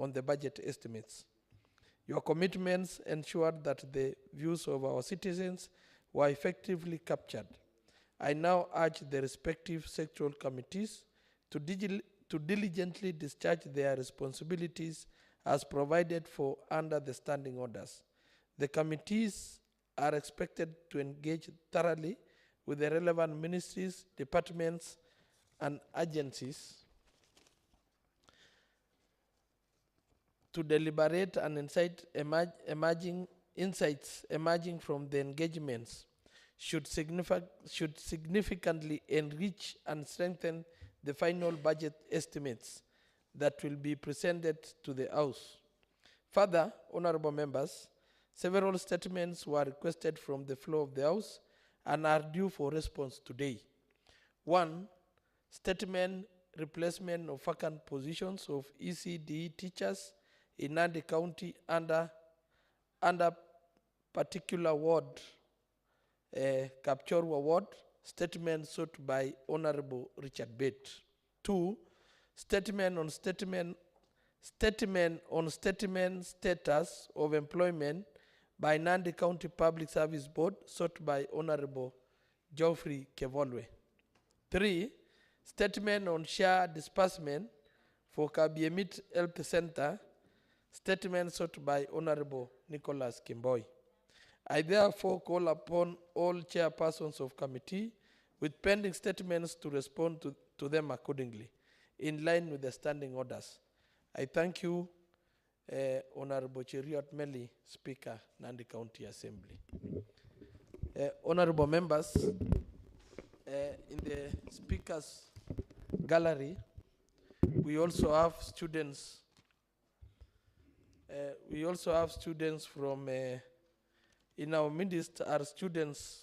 on the budget estimates. Your commitments ensured that the views of our citizens were effectively captured. I now urge the respective sectoral committees to diligently discharge their responsibilities as provided for under the standing orders. The committees are expected to engage thoroughly with the relevant ministries, departments, and agencies to deliberate and insights emerging from the engagements should significantly enrich and strengthen the final budget estimates that will be presented to the House. Further, honorable members, several statements were requested from the floor of the House and are due for response today. 1. Statement replacement of vacant positions of ECD teachers in Nandi County under particular ward, Kapchorwa ward, statement sought by Honorable Richard Bate. 2. Statement on status of employment by Nandi County Public Service Board sought by Honorable Geoffrey Kevolwe. 3. Statement on share disbursement for Kabiemit Health Center, statement sought by Honorable Nicholas Kimboy. I therefore call upon all chairpersons of committee with pending statements to respond to them accordingly, in line with the standing orders. I thank you, Honorable Cheriot Meli, Speaker, Nandi County Assembly. Honorable members, in the Speaker's gallery, we also have students. From, in our midst are students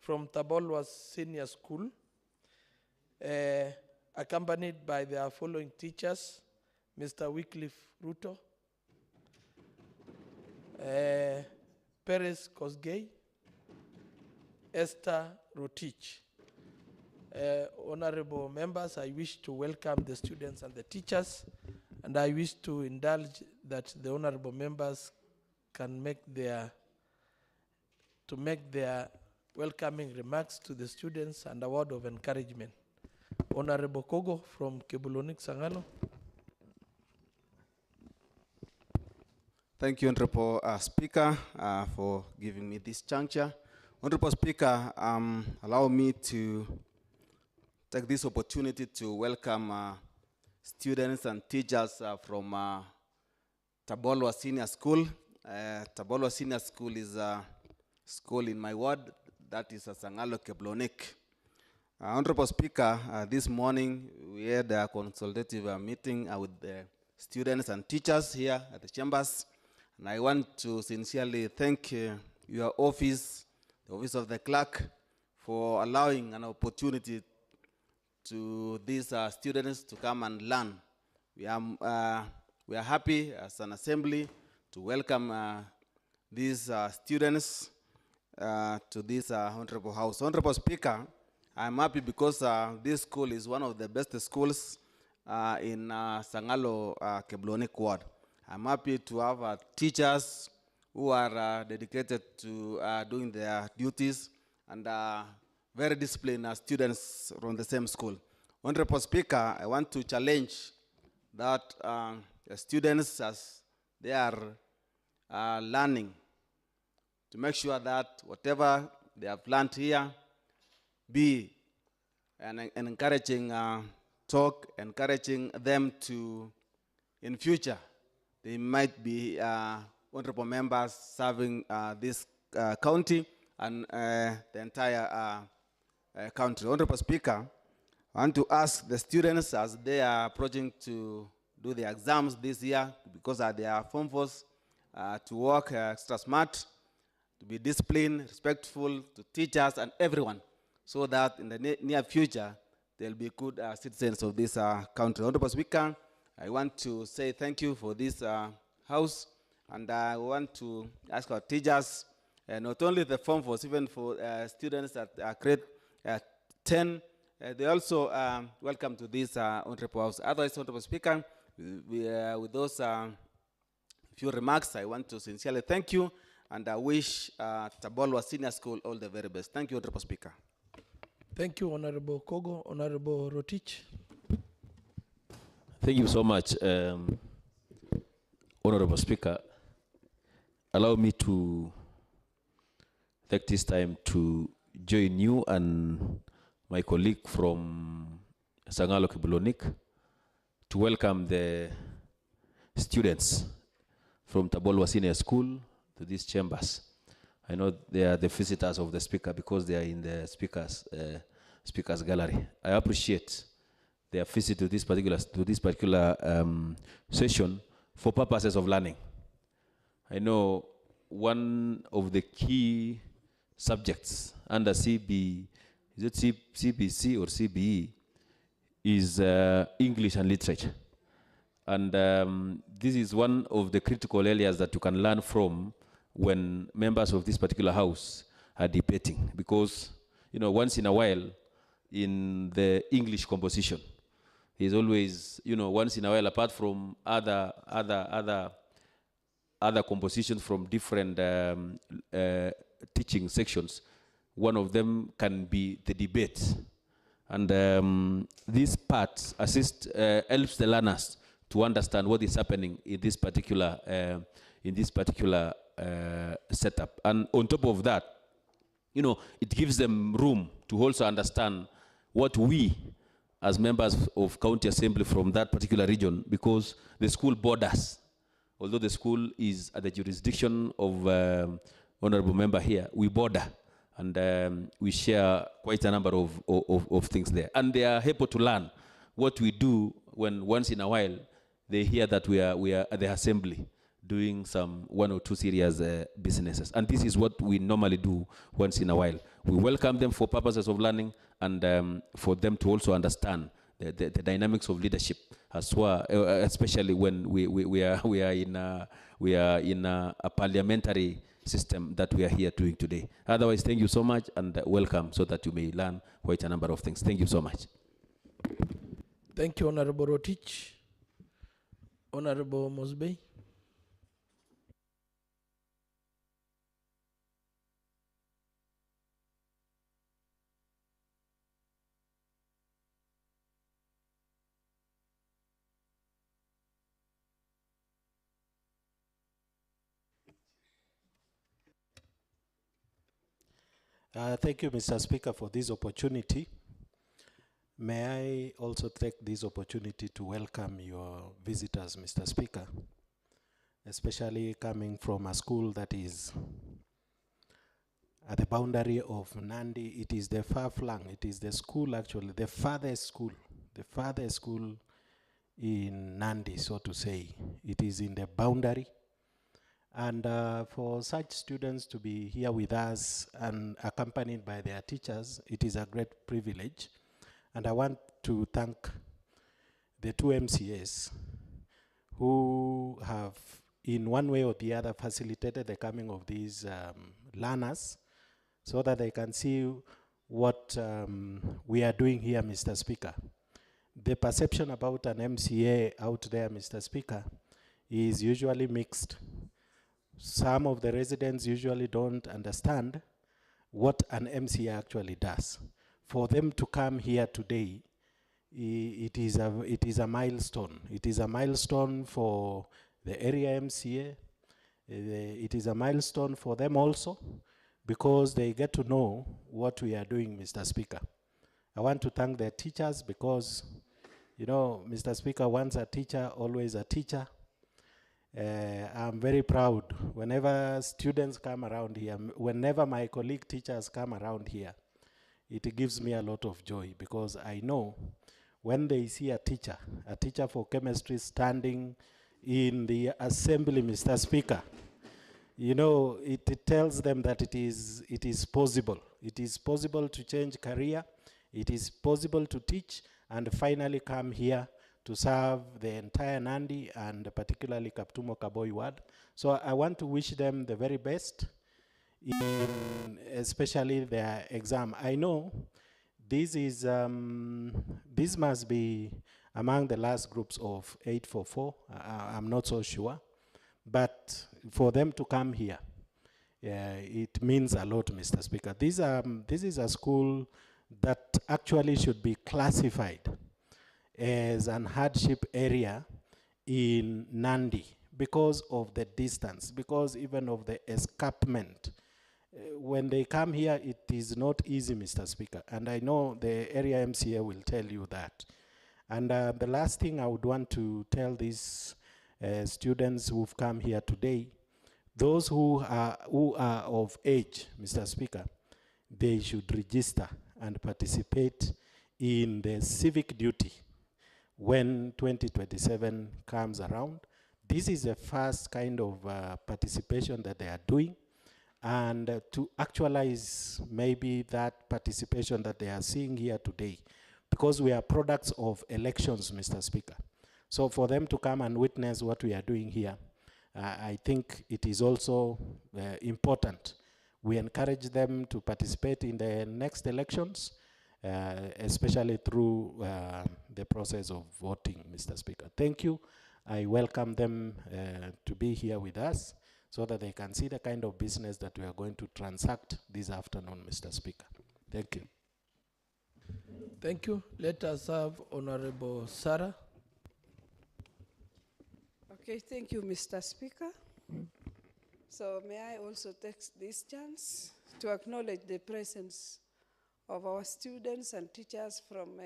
from Tabolwa's Senior School, accompanied by their following teachers: Mr. Wycliffe Ruto, Perez Kosgei, Esther Rotich. Honorable members, I wish to welcome the students and the teachers, and I wish to indulge that the honorable members can make their welcoming remarks to the students and a word of encouragement. Honorable Kogo from Kebuloni Sangalo. Thank you, Honorable Speaker, for giving me this juncture. Honorable Speaker, allow me to take this opportunity to welcome students and teachers from Tabolwa Senior School. Tabolwa Senior School is a school in my ward, that is a Sangalo Keblonik. Honorable Speaker, this morning we had a consultative meeting with the students and teachers here at the chambers, and I want to sincerely thank your office, the office of the clerk, for allowing an opportunity to these students to come and learn. We are happy as an assembly to welcome these students to this honorable house. Honorable Speaker, I'm happy because this school is one of the best schools in Sangalo Keblonik ward. I'm happy to have teachers who are dedicated to doing their duties and very disciplined students from the same school. Honorable Speaker, I want to challenge that the students, as they are learning, to make sure that whatever they have learned here be an encouraging talk, encouraging them to, in future, they might be honorable members serving this county and the entire country. Honorable Speaker, I want to ask the students as they are approaching to do the exams this year, because they are Form 4s, to work extra smart, to be disciplined, respectful to teachers and everyone, so that in the near future, they'll be good citizens of this country. Honorable Speaker, I want to say thank you for this house, and I want to ask our teachers, not only the Form 4s, even for students that grade 10, they also welcome to this honorable house. Otherwise, Honorable Speaker, With those few remarks, I want to sincerely thank you, and I wish Tabolwa Senior School all the very best. Thank you, Honorable Speaker. Thank you, Honorable Kogo. Honorable Rotich. Thank you so much, Honorable Speaker. Allow me to take this time to join you and my colleague from Sangalo Kibulonik to welcome the students from Tabolwa Senior School to these chambers. I know they are the visitors of the speaker because they are in the speakers gallery. I appreciate their visit to this particular session for purposes of learning. I know one of the key subjects under CBC or CBE is English and literature. And this is one of the critical areas that you can learn from when members of this particular house are debating, because once in a while in the English composition is always once in a while, apart from other compositions from different teaching sections, one of them can be the debate, and this part helps the learners to understand what is happening in this particular setup. And on top of that, it gives them room to also understand what we as members of county assembly from that particular region, because the school borders, although the school is at the jurisdiction of honorable member here, we border, and we share quite a number of things there. And they are able to learn what we do when once in a while they hear that we are at the assembly doing some one or two serious businesses. And this is what we normally do once in a while. We welcome them for purposes of learning, and for them to also understand the dynamics of leadership as well, especially when we are in a parliamentary system that we are here doing today. Otherwise, thank you so much, and welcome, so that you may learn quite a number of things. Thank you so much. Thank you, Honorable Rotich. Honorable Mosbey. Thank you, Mr. Speaker, for this opportunity. May I also take this opportunity to welcome your visitors, Mr. Speaker, especially coming from a school that is at the boundary of Nandi. It is the far flung, it is the school actually, the farthest school in Nandi, so to say. It is in the boundary. And for such students to be here with us and accompanied by their teachers, it is a great privilege. And I want to thank the two MCAs who have, in one way or the other, facilitated the coming of these learners so that they can see what we are doing here, Mr. Speaker. The perception about an MCA out there, Mr. Speaker, is usually mixed. Some of the residents usually don't understand what an MCA actually does. For them to come here today, it is a milestone. It is a milestone for the area MCA. It is a milestone for them also, because they get to know what we are doing, Mr. Speaker. I want to thank their teachers because, Mr. Speaker, once a teacher, always a teacher. I'm very proud whenever students come around here, whenever my colleague teachers come around here, it gives me a lot of joy, because I know when they see a teacher for chemistry standing in the assembly, Mr. Speaker, it tells them that it is possible. It is possible to change career. It is possible to teach and finally come here to serve the entire Nandi and particularly Kaptumo Kaboi ward. So I want to wish them the very best, in especially their exam. I know this must be among the last groups of 844. I'm not so sure. But for them to come here, it means a lot, Mr. Speaker. This is a school that actually should be classified as an hardship area in Nandi because of the distance, because even of the escarpment. When they come here, it is not easy, Mr. Speaker. And I know the area MCA will tell you that. And the last thing I would want to tell these students who've come here today, those who are of age, Mr. Speaker, they should register and participate in the civic duty when 2027 comes around. This is the first kind of participation that they are doing. And to actualize maybe that participation that they are seeing here today, because we are products of elections, Mr. Speaker. So for them to come and witness what we are doing here, I think it is also important. We encourage them to participate in the next elections, especially through the process of voting, Mr. Speaker. Thank you. I welcome them to be here with us so that they can see the kind of business that we are going to transact this afternoon, Mr. Speaker. Thank you. Thank you. Let us have Honorable Sarah. Okay, thank you, Mr. Speaker. So may I also take this chance to acknowledge the presence of our students and teachers from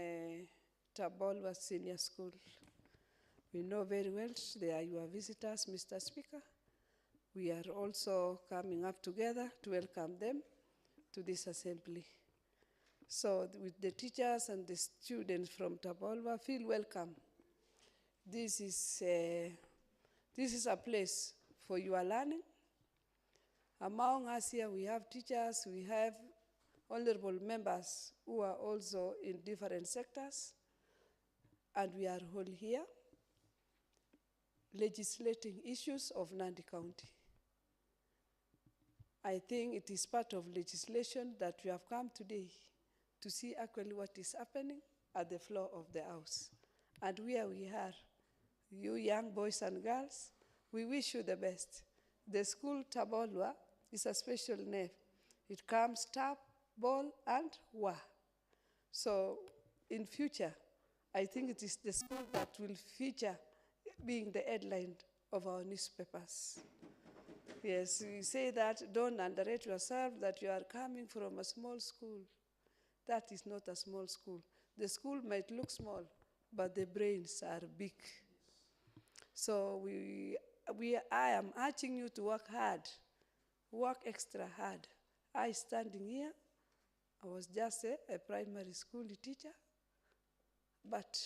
Tabolwa Senior School. We know very well they are your visitors, Mr. Speaker. We are also coming up together to welcome them to this assembly. So with the teachers and the students from Tabolwa, feel welcome. This is a place for your learning. Among us here, we have teachers, we have honorable members who are also in different sectors, and we are all here legislating issues of Nandi County. I think it is part of legislation that we have come today to see actually what is happening at the floor of the house. And where we are, you young boys and girls, we wish you the best. The school Tabolwa is a special name. It comes tap, ball, and wa. So in future, I think it is the school that will feature being the headline of our newspapers. Yes, we say that don't underrate yourself, that you are coming from a small school. That is not a small school. The school might look small, but the brains are big. So I am urging you to work hard, work extra hard. I standing here, I was just a primary school teacher, but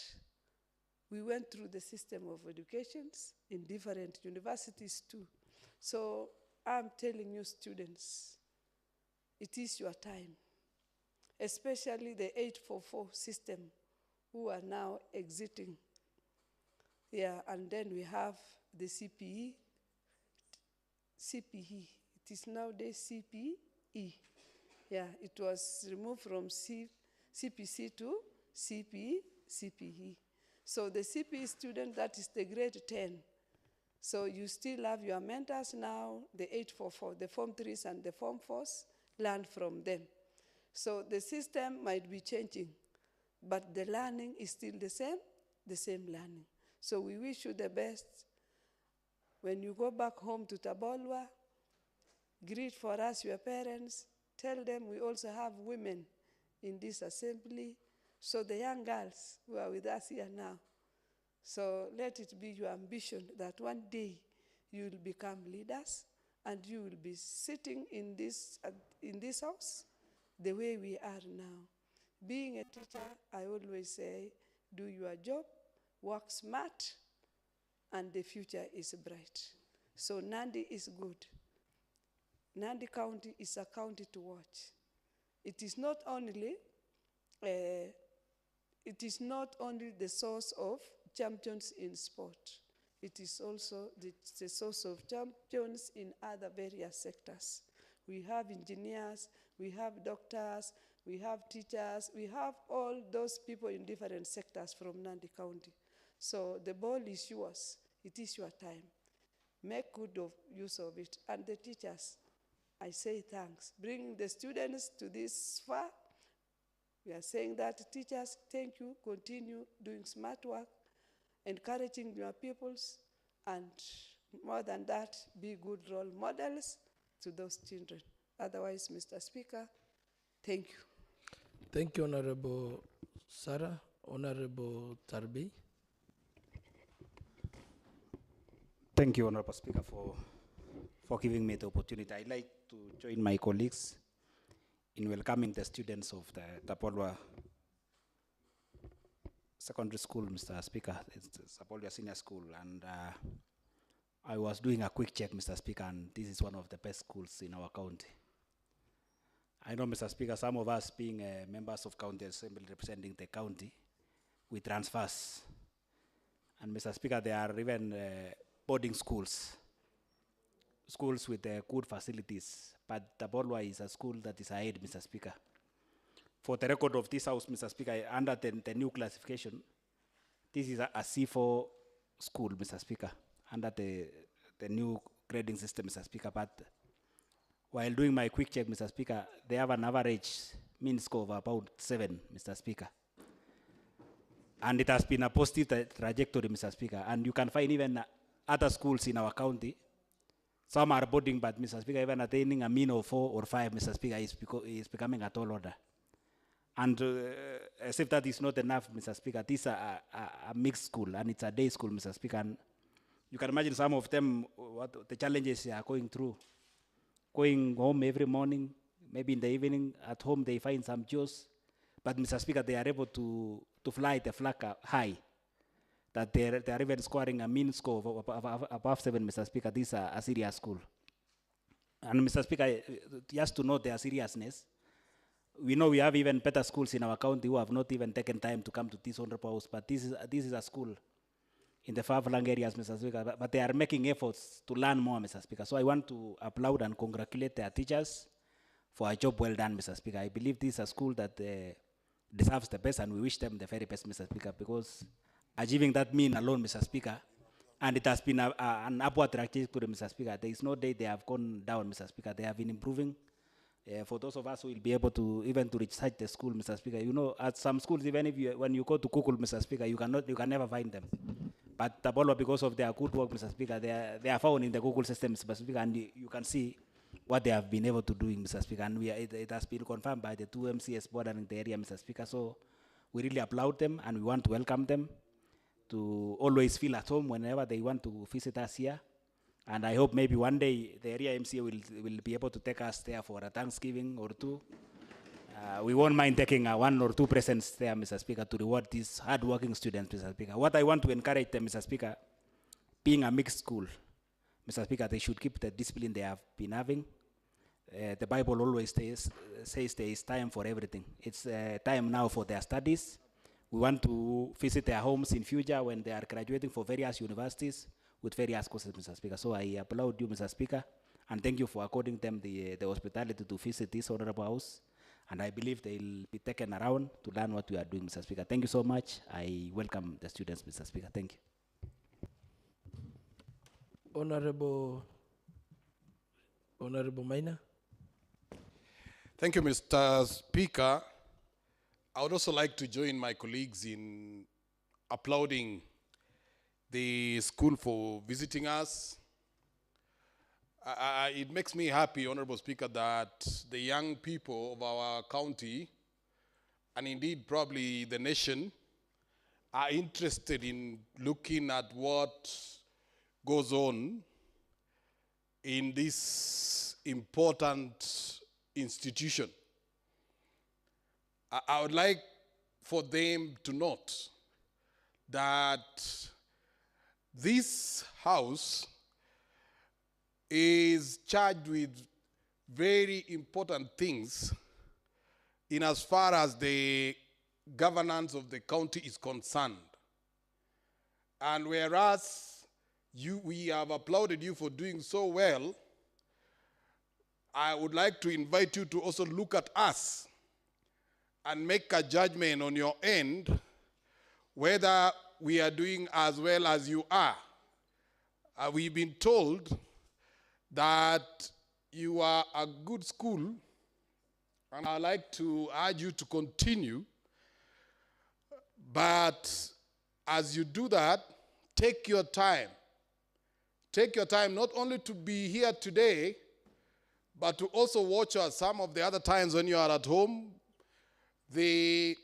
we went through the system of education in different universities too. So I'm telling you students, it is your time, especially the 844 system who are now exiting. Yeah, and then we have the CPE. It is nowadays CPE. Yeah, it was removed from CPC to CPE. So the CPE student, that is the grade 10. So you still have your mentors now, the 844, the Form 3s and the Form 4s, learn from them. So the system might be changing, but the learning is still the same learning. So we wish you the best. When you go back home to Tabolwa, greet for us your parents, tell them we also have women in this assembly, so the young girls who are with us here now. So let it be your ambition that one day you will become leaders and you will be sitting in this house the way we are now. Being a teacher, I always say, do your job, work smart, and the future is bright. So Nandi is good. Nandi County is a county to watch. It is not only the source of champions in sport. It is also the source of champions in other various sectors. We have engineers, we have doctors, we have teachers, we have all those people in different sectors from Nandi County. So the ball is yours. It is your time. Make good use of it. And the teachers, I say thanks. Bring the students to this far. We are saying that teachers, thank you. Continue doing smart work, encouraging your pupils, and more than that, be good role models to those children. Otherwise, Mr. Speaker, thank you. Thank you, Honorable Sarah. Honorable Tarbi. Thank you, Honorable Speaker, for giving me the opportunity. I'd like to join my colleagues in welcoming the students of the Tapolwa Secondary School, Mr. Speaker. It's Tapolwa Senior School, and I was doing a quick check, Mr. Speaker, and this is one of the best schools in our county. I know, Mr. Speaker, some of us being members of county assembly representing the county, we transfers. And Mr. Speaker, there are even boarding schools with good facilities, but Tapolwa is a school that is ahead, Mr. Speaker. For the record of this house, Mr. Speaker, under the new classification, this is a C4 school, Mr. Speaker, under the new grading system, Mr. Speaker. But while doing my quick check, Mr. Speaker, they have an average mean score of about 7, Mr. Speaker. And it has been a positive trajectory, Mr. Speaker. And you can find even other schools in our county. Some are boarding, but Mr. Speaker, even attaining a mean of 4 or 5, Mr. Speaker, is becoming a tall order. And as if that is not enough, Mr. Speaker, this is a mixed school, and it's a day school, Mr. Speaker. And you can imagine some of them, what the challenges they are going through. Going home every morning, maybe in the evening, at home they find some chores. But Mr. Speaker, they are able to fly the flag high. That they are even scoring a mean score of above 7, Mr. Speaker. This is a serious school. And Mr. Speaker, just to note their seriousness, we know we have even better schools in our county who have not even taken time to come to this honorable house, but this is a school in the far-flung areas, Mr. Speaker, but they are making efforts to learn more, Mr. Speaker. So I want to applaud and congratulate their teachers for a job well done, Mr. Speaker. I believe this is a school that deserves the best, and we wish them the very best, Mr. Speaker, because achieving that mean alone, Mr. Speaker, and it has been an upward trajectory, Mr. Speaker. There is no day they have gone down, Mr. Speaker. They have been improving. For those of us who will be able to even to research the school, Mr. Speaker, you know, at some schools, even if when you go to Google, Mr. Speaker, you can never find them. But Tapolwa, because of their good work, Mr. Speaker, they are found in the Google system, Mr. Speaker, and you can see what they have been able to do, Mr. Speaker. And it has been confirmed by the 2 MCS bordering the area, Mr. Speaker. So we really applaud them, and we want to welcome them to always feel at home whenever they want to visit us here. And I hope maybe one day the area MCA will be able to take us there for a Thanksgiving or 2. We won't mind taking 1 or 2 presents there, Mr. Speaker, to reward these hard-working students, Mr. Speaker. What I want to encourage them, Mr. Speaker, being a mixed school, Mr. Speaker, they should keep the discipline they have been having. The Bible always says there is time for everything. It's time now for their studies. We want to visit their homes in future when they are graduating for various universities with various courses, Mr. Speaker. So I applaud you, Mr. Speaker, and thank you for according them the hospitality to visit this honorable house. And I believe they'll be taken around to learn what we are doing, Mr. Speaker. Thank you so much. I welcome the students, Mr. Speaker. Thank you. Honorable Maina. Thank you, Mr. Speaker. I would also like to join my colleagues in applauding the school for visiting us. It makes me happy, Honorable Speaker, that the young people of our county, and indeed probably the nation, are interested in looking at what goes on in this important institution. I would like for them to note that this house is charged with very important things in as far as the governance of the county is concerned. And whereas we have applauded you for doing so well, I would like to invite you to also look at us and make a judgment on your end whether we are doing as well as you are. We've been told that you are a good school, and I'd like to urge you to continue. But as you do that, take your time. Take your time not only to be here today, but to also watch us some of the other times when you are at home. That's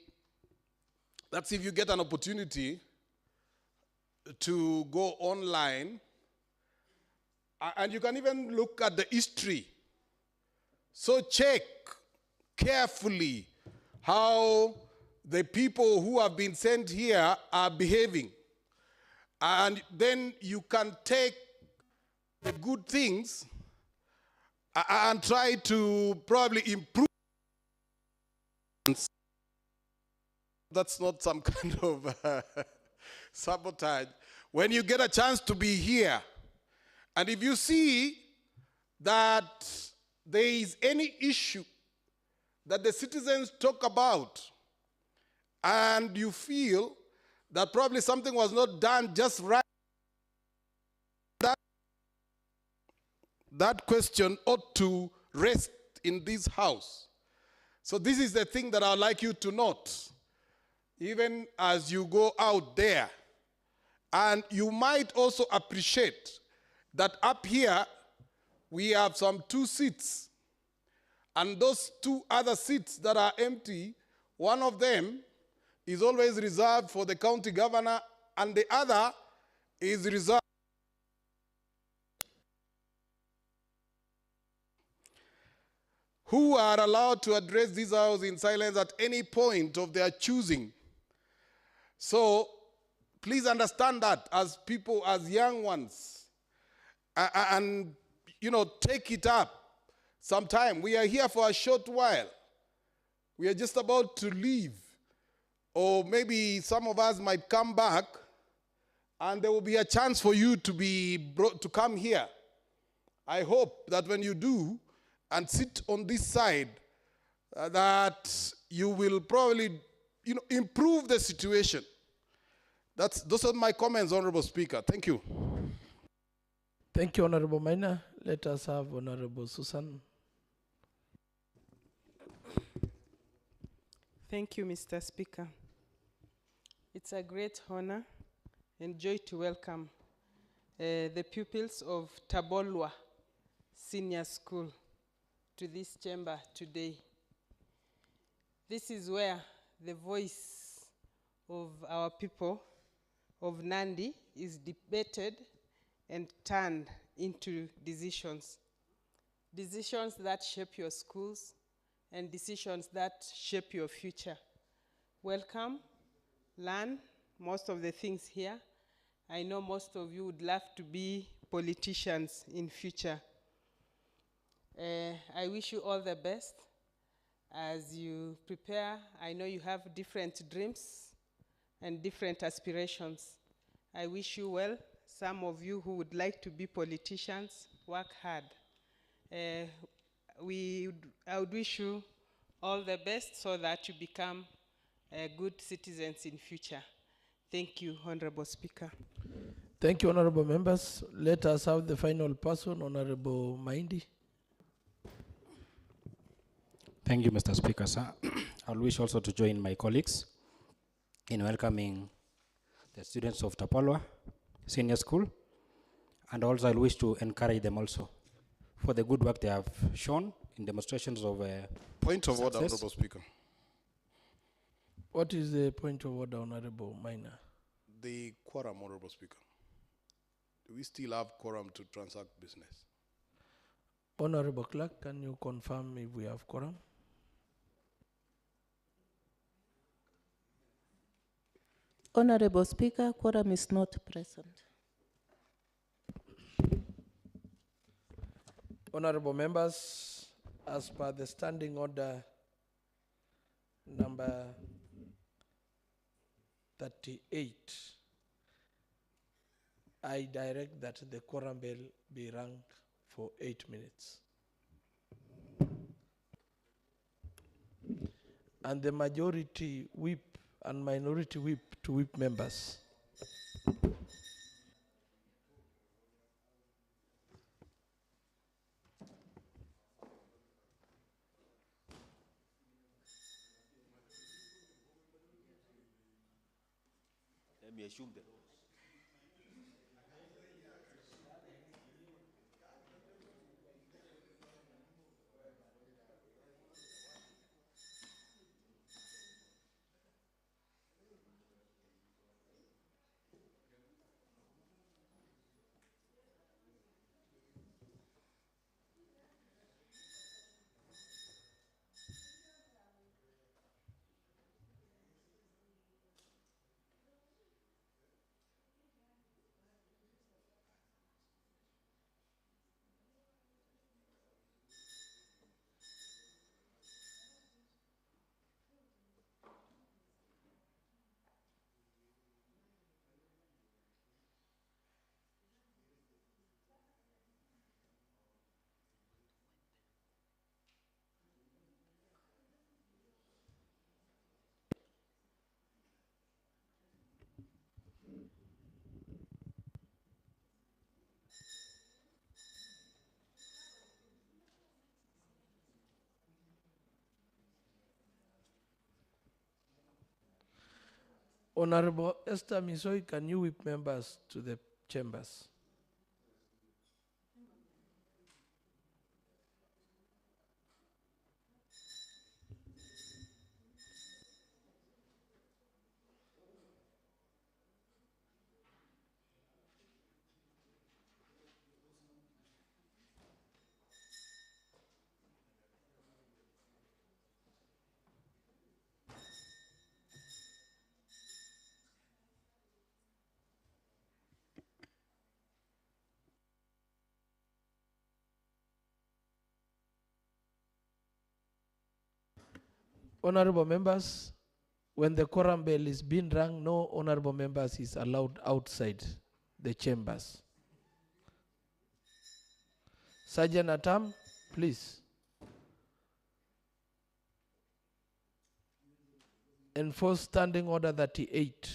if you get an opportunity to go online, and you can even look at the history. So check carefully how the people who have been sent here are behaving. And then you can take the good things and try to probably improve. That's not some kind of sabotage. When you get a chance to be here, and if you see that there is any issue that the citizens talk about, and you feel that probably something was not done just right, that question ought to rest in this house. So this is the thing that I'd like you to note, even as you go out there. And you might also appreciate that up here we have some 2 seats. And those 2 other seats that are empty, one of them is always reserved for the county governor, and the other is reserved who are allowed to address this house in silence at any point of their choosing. So please understand that as people, as young ones, and take it up sometime. We are here for a short while. We are just about to leave. Or maybe some of us might come back, and there will be a chance for you to be brought to come here. I hope that when you do and sit on this side, that you will probably improve the situation. Those are my comments, Honorable Speaker. Thank you. Thank you, Honorable Maina. Let us have Honorable Susan. Thank you, Mr. Speaker. It's a great honor and joy to welcome the pupils of Tabolwa Senior School to this chamber today. This is where the voice of our people of Nandi is debated and turned into decisions. Decisions that shape your schools and decisions that shape your future. Welcome, learn most of the things here. I know most of you would love to be politicians in future. I wish you all the best as you prepare. I know you have different dreams and different aspirations. I wish you well. Some of you who would like to be politicians, work hard. I would wish you all the best so that you become good citizens in future. Thank you, Honorable Speaker. Thank you, Honorable Members. Let us have the final person, Honorable Maindi. Thank you, Mr. Speaker, sir. I wish also to join my colleagues in welcoming the students of Tapalwa Senior School, and also I wish to encourage them also for the good work they have shown in demonstrations of Point of order, success. Honorable Speaker. What is the point of order, Honorable Maina? The quorum, Honorable Speaker. Do we still have quorum to transact business? Honorable Clerk, can you confirm if we have quorum? Honorable Speaker, quorum is not present. Honorable Members, as per the standing order number 38, I direct that the quorum bell be rung for 8 minutes. and the majority whip and minority whip to whip members. Let me assume the roles. Honorable Esther Misoi, can you whip members to the chambers? Honorable members, when the quorum bell is being rung, no honorable members is allowed outside the chambers. Sergeant Atam, please. Enforce Standing Order 38.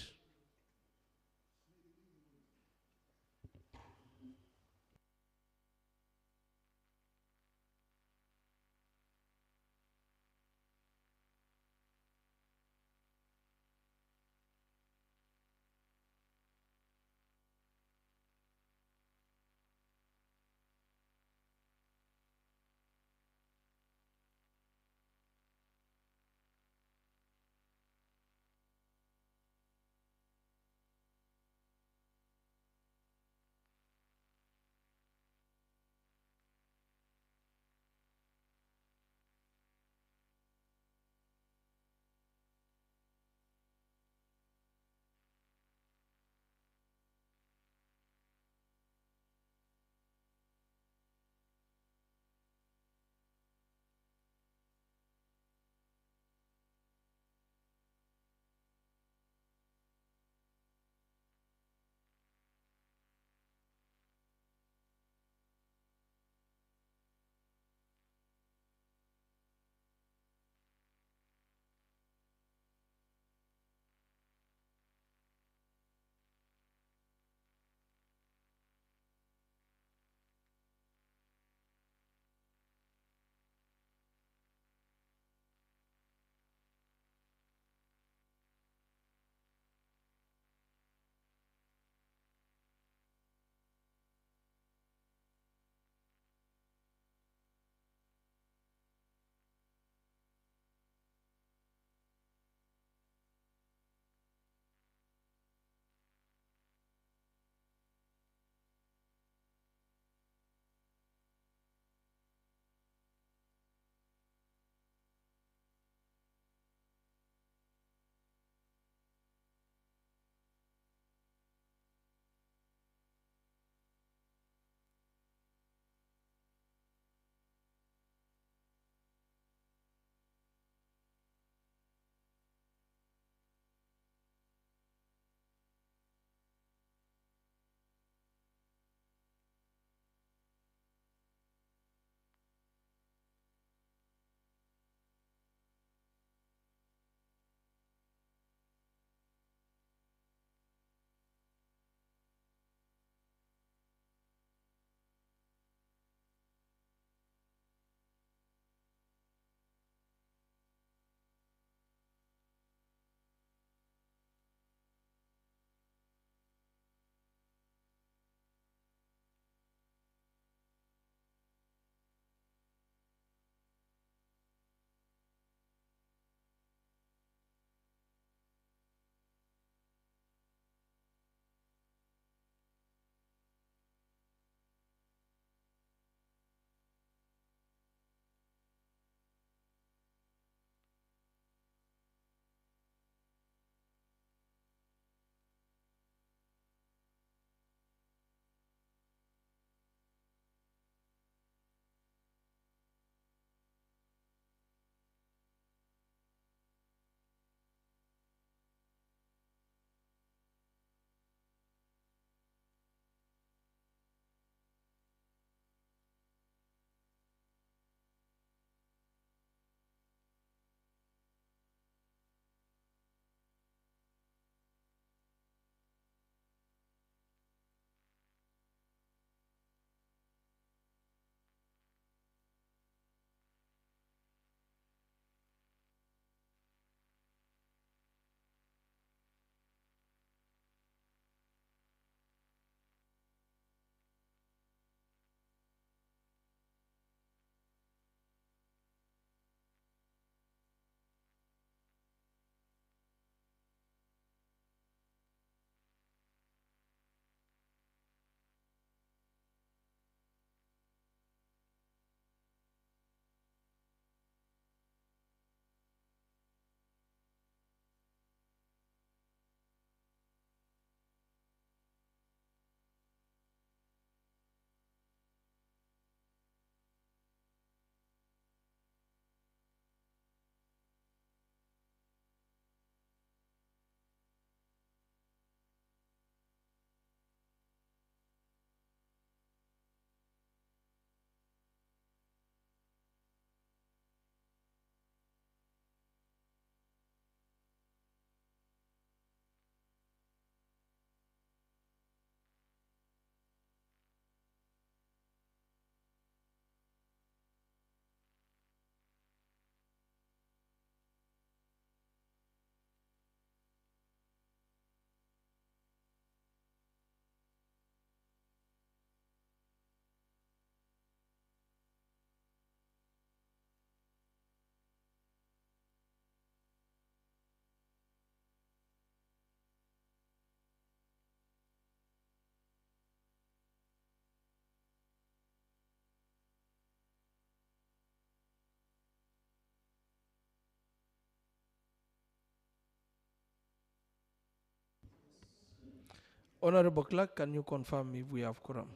Honorable Clerk, can you confirm if we have quorum?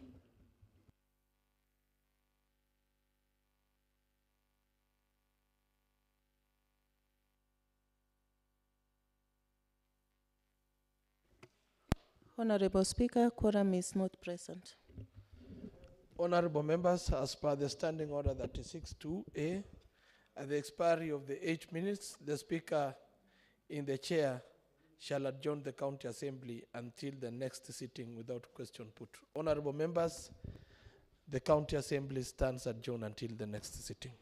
Honorable Speaker, quorum is not present. Honorable members, as per the Standing Order 36-2A, at the expiry of the 8 minutes, the Speaker in the chair shall adjourn the County Assembly until the next sitting without question put. Honorable members, the County Assembly stands adjourned until the next sitting.